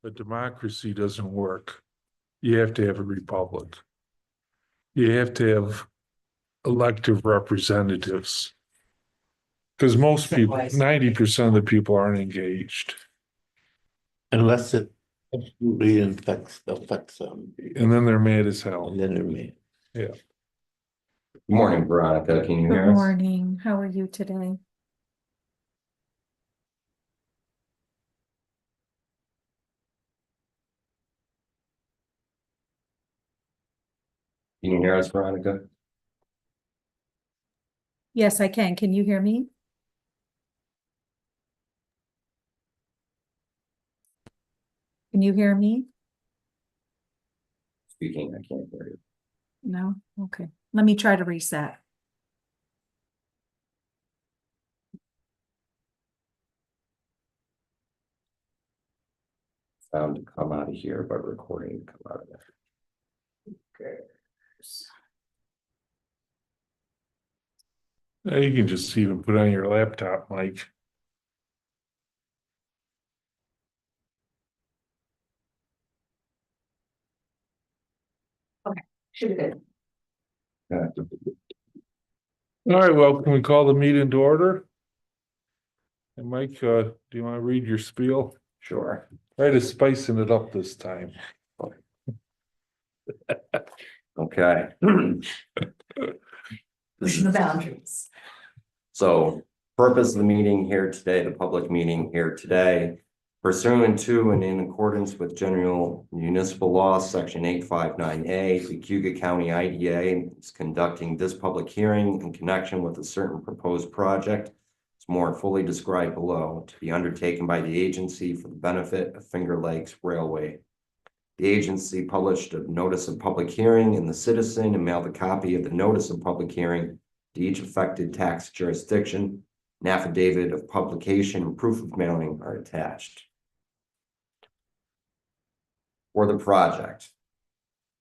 a democracy doesn't work. You have to have a republic. You have to have elective representatives. Because most people, 90% of the people aren't engaged. Unless it really affects them. And then they're mad as hell. And then they're mad. Yeah. Good morning, Veronica. Can you Good hear us? morning. How are you today? Can you hear us, Veronica? Yes, I can. Can you hear me? Can you hear me? Speaking, I can't hear you. No? Okay. Let me try to reset. Sound to come out of here, but recording to come out of there. Okay. Now you can just even put on your laptop, Mike. Should be good. All right, well, can we call the meeting to order? And Mike, do you want to read your spiel? Sure. Try to spicing it up this time. Okay. Pushing the boundaries. So, purpose of the meeting here today, the public meeting here today, pursuant to and in accordance with General Municipal Law, Section 859A, the Cayuga County IDA is conducting this public hearing in connection with a certain proposed project. It's more fully described below, to be undertaken by the agency for the benefit of Finger Lakes Railway. The agency published a notice of public hearing in the Citizen and mailed a copy of the notice of public hearing to each affected tax jurisdiction. An affidavit of publication and proof of mailing are attached. For the project,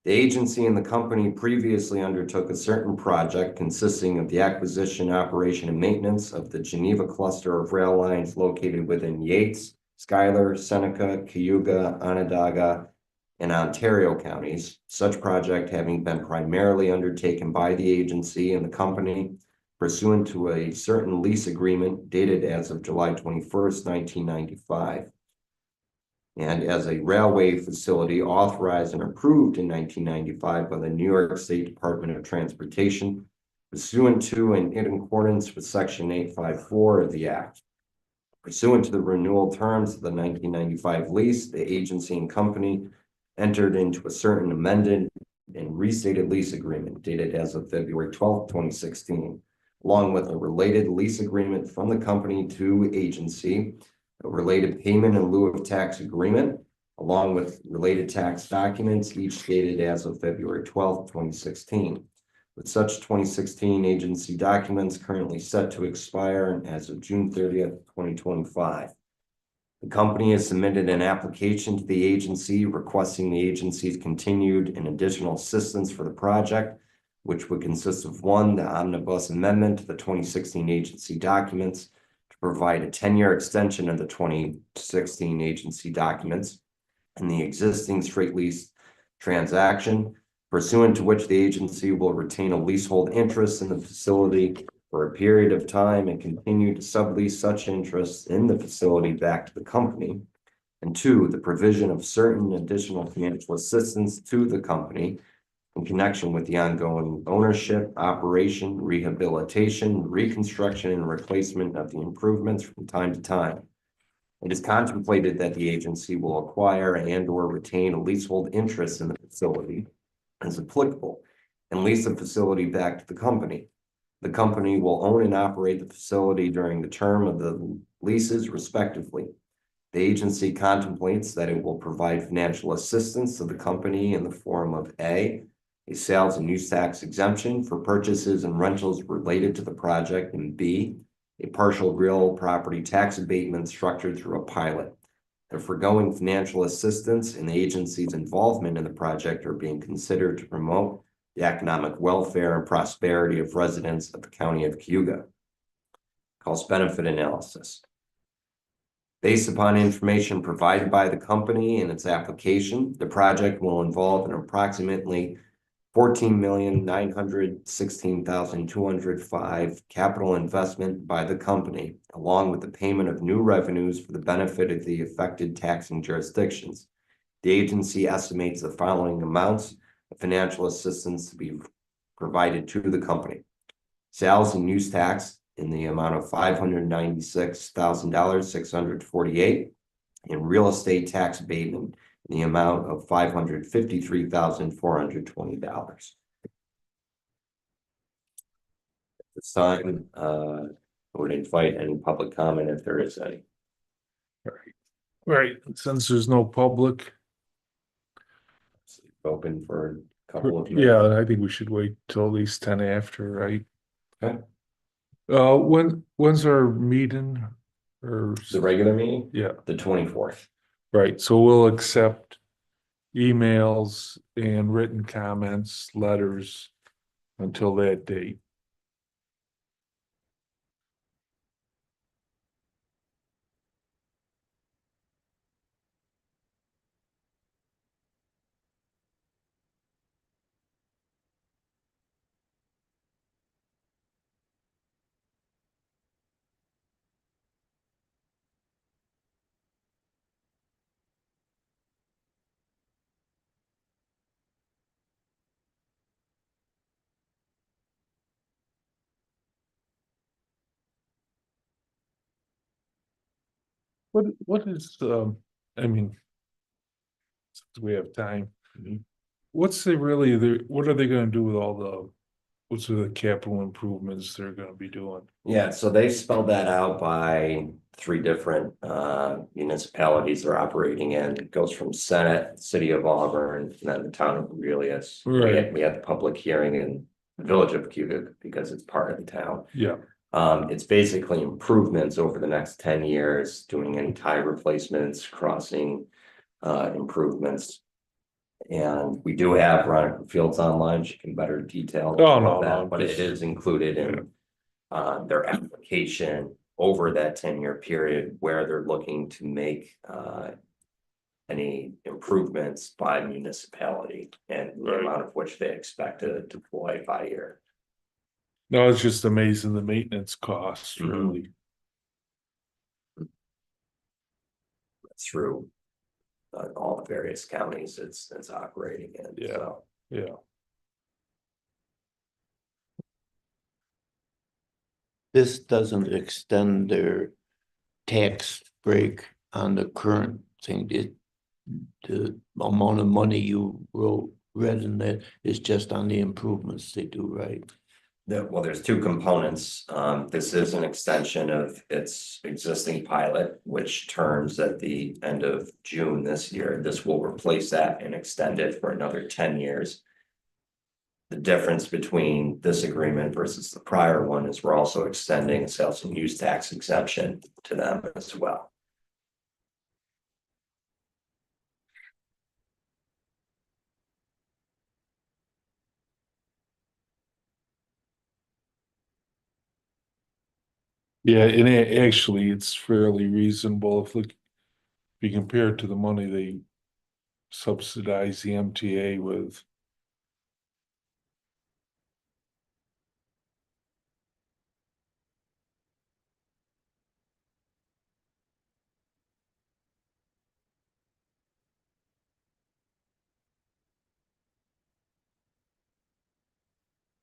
the agency and the company previously undertook a certain project consisting of the acquisition, operation, and maintenance of the Geneva cluster of rail lines located within Yates, Schuyler, Seneca, Cayuga, Onondaga, and Ontario counties. Such project having been primarily undertaken by the agency and the company pursuant to a certain lease agreement dated as of July 21st, 1995. And as a railway facility authorized and approved in 1995 by the New York State Department of Transportation, pursuant to and in accordance with Section 854 of the Act. Pursuant to the renewal terms of the 1995 lease, the agency and company entered into a certain amended and restated lease agreement dated as of February 12, 2016, along with a related lease agreement from the company to agency, a related payment in lieu of tax agreement, along with related tax documents, each dated as of February 12, 2016. With such 2016 agency documents currently set to expire as of June 30th, 2025. The company has submitted an application to the agency requesting the agency's continued and additional assistance for the project, which would consist of one, the omnibus amendment to the 2016 agency documents to provide a 10-year extension of the 2016 agency documents and the existing straight lease transaction, pursuant to which the agency will retain a leasehold interest in the facility for a period of time and continue to sublease such interests in the facility back to the company. And two, the provision of certain additional financial assistance to the company in connection with the ongoing ownership, operation, rehabilitation, reconstruction, and replacement of the improvements from time to time. It is contemplated that the agency will acquire and/or retain a leasehold interest in the facility as applicable and lease the facility back to the company. The company will own and operate the facility during the term of the leases respectively. The agency contemplates that it will provide financial assistance to the company in the form of A sales and use tax exemption for purchases and rentals related to the project, and B, a partial real property tax abatement structured through a pilot. The foregoing financial assistance and the agency's involvement in the project are being considered to promote the economic welfare and prosperity of residents of the County of Cayuga. Cost benefit analysis. Based upon information provided by the company and its application, the project will involve an approximately 14,916,205 capital investment by the company, along with the payment of new revenues for the benefit of the affected taxing jurisdictions. The agency estimates the following amounts of financial assistance to be provided to the company. Sales and use tax in the amount of $596,648, and real estate tax abatement in the amount of $553,420. This time, I would invite any public comment if there is any. Right, since there's no public, Open for a couple of minutes. yeah, I think we should wait till at least 10 after, right? Okay. When's our meeting? Or, The regular meeting, yeah, the 24th. right, so we'll accept emails and written comments, letters until that date. What is, I mean, since we have time, what are they gonna do with all what's the capital improvements they're gonna be doing? Yeah, so they spelled that out by 3 different municipalities they're operating in. It goes from Sennett, City of Auburn, and then the town of Aurelius. Right. We had the public hearing in the village of Cayuga because it's part of the town. Yeah, It's basically improvements over the next 10 years, doing any tie replacements, crossing improvements. And we do have Veronica Fields online. She can better detail Oh, about no, that, no, but it just- is included in their application over that 10-year period where they're looking to make any improvements by municipality and the Right. amount of which they expect to deploy by year. no, it's just amazing the maintenance costs, Mhm. really. Through all the various counties it's operating in. Yeah. So Yeah, This doesn't extend their tax break on the current thing. The amount of money you read in that is just on the improvements they do, right? well, there's 2 components. This is an extension of its existing pilot, which turns at the end of June this year. This will replace that and extend it for another 10 years. The difference between this agreement versus the prior one is we're also extending a sales and use tax exemption to them as well. yeah, and actually, it's fairly reasonable if you compare it to the money they subsidize the MTA with.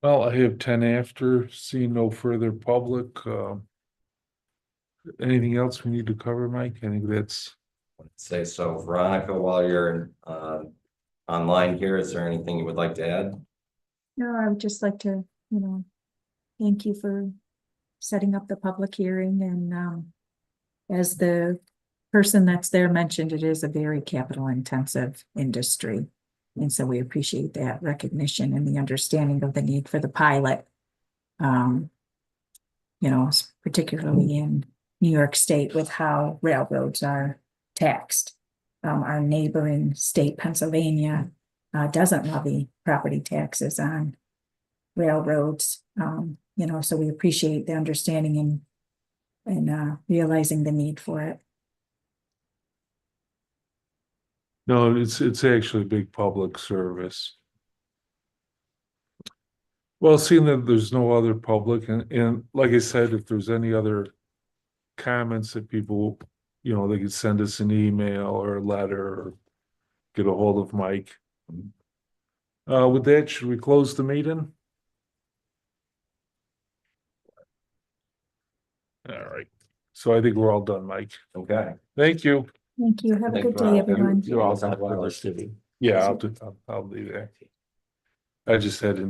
Well, I have 10 after, seeing no further public, anything else we need to cover, Mike? I think that's, Say so, Veronica, while you're online here, is there anything you would like to add? No, I would just like to, thank you for setting up the public hearing and, as the person that's there mentioned, it is a very capital intensive industry. And so we appreciate that recognition and the understanding of the need for the pilot. Particularly in New York State with how railroads are taxed. Our neighboring state, Pennsylvania, doesn't levy property taxes on railroads. So we appreciate the understanding and realizing the need for it. No, it's actually a big public service. Well, seeing that there's no other public and like I said, if there's any other comments that people, they could send us an email or a letter or get a hold of Mike. With that, should we close the meeting? All right. So I think we're all done, Mike. Okay. Thank you. Thank you. Have a Thank good you, day, Rob. everyone. You're all set. After the city. Yeah, I'll do that. I just had to